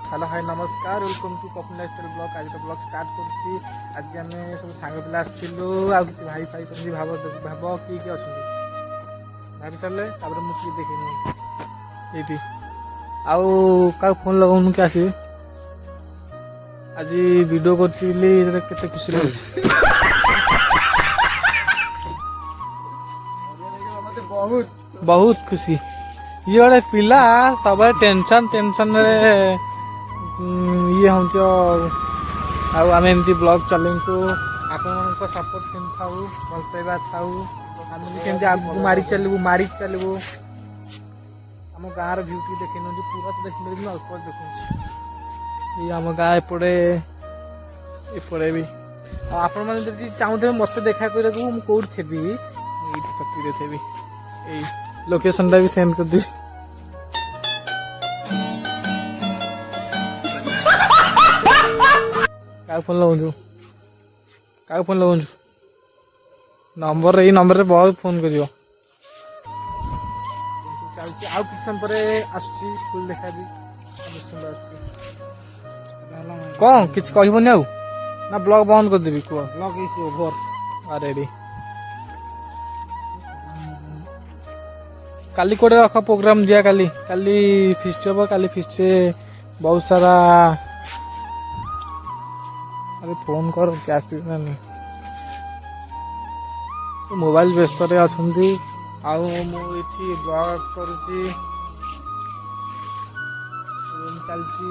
Hello hi नमस्कार welcome to popular lifestyle blog. आज blog start कर आज आम सब सांग पिला आसलु आ कि भाई भाई सब भाव भाव किए किए अच्छा भाभी सारे मुझे देखे ये आउ फोन लगाऊनु कि आसवे आज वीडियो करते खुशी लगे बहुत खुशी ये गोटे पिला सब टेंशन टेंशन ये हम आम एमती ब्लॉग चलू आपण सपोर्ट से था भल पाइबा था आम भी सेमती आगू मारी चलू आम गाँव ब्यूटी देखे नौ पूरा तो देख अल्प देखुँ ये आम गाँ एपटे एपटे भी आपण मैंने चाहूथे मत देखा करने कौटी थी ये फैक्ट्री थी ये लोकेशन भी सेंड कर दी क्या फोन लगाऊ क्या फोन लगाऊ नंबर ये नंबर बहुत फोन कर चलती आउ कि समय पर फुल देखा भी कौन किसी कहबनी आउ ना ब्लॉग बंद कर देवी कह ब्लॉग इज ओवर रेडी काली कोड़े रख प्रोग्राम दिया काली फिस्ट हम काली फिस्ट से बहुत सारा अरे फोन कर क्या नहीं मोबाइल व्यस्त अच्छा मुझे ब्लॉग करुच्ची चलती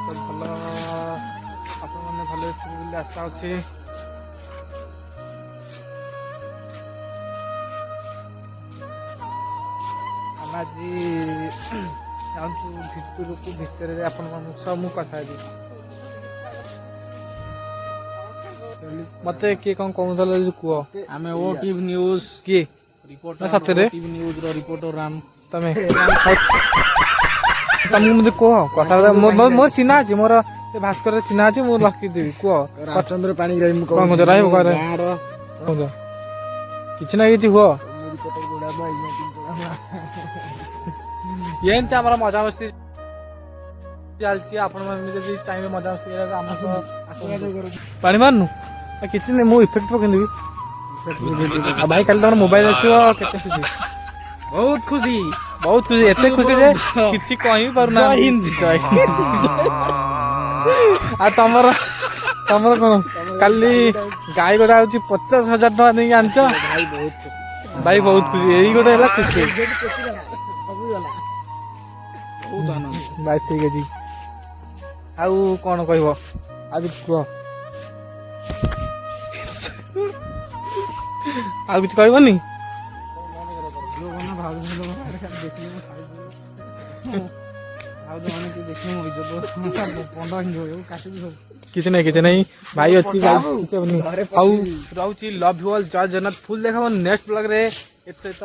सब भल आपने भले आशा अच्छे आज चाहूँ भितर आपण सब मुझे कथा मत किए कौन कहूल कह आम ओटीवी न्यूज किए सतरे न्यूज रिपोर्टर राम तमें तुमको मुझे कह कथा मोर चिन्हा अच्छे मोर भास्कर चिन्हा अच्छे मुझे लखीदेवी कह चंद्र पानी किसी ना कि हुआ ये आम मजा मस्ती चलती आपण चाहिए मजा मस्ती पानी मारनु किसी नहीं मुझे इफेक्ट पकड़ भाई कल तुम मोबाइल आसो के खुशी बहुत खुशी एत खुशी जे किसी कह पारना तमर तमर कौन काली गाई गोटा हूँ 50,000 टका नहीं आनच भाई बहुत खुशी यही गोटे है खुशी भाई ठीक है जी आउ कौन कह आज कह आ कि कहबनी किसी नहीं भाई अच्छी रोची लव यू ऑल जय जगन्नाथ फुल देखा नेक्स्ट ब्लॉग रे सहित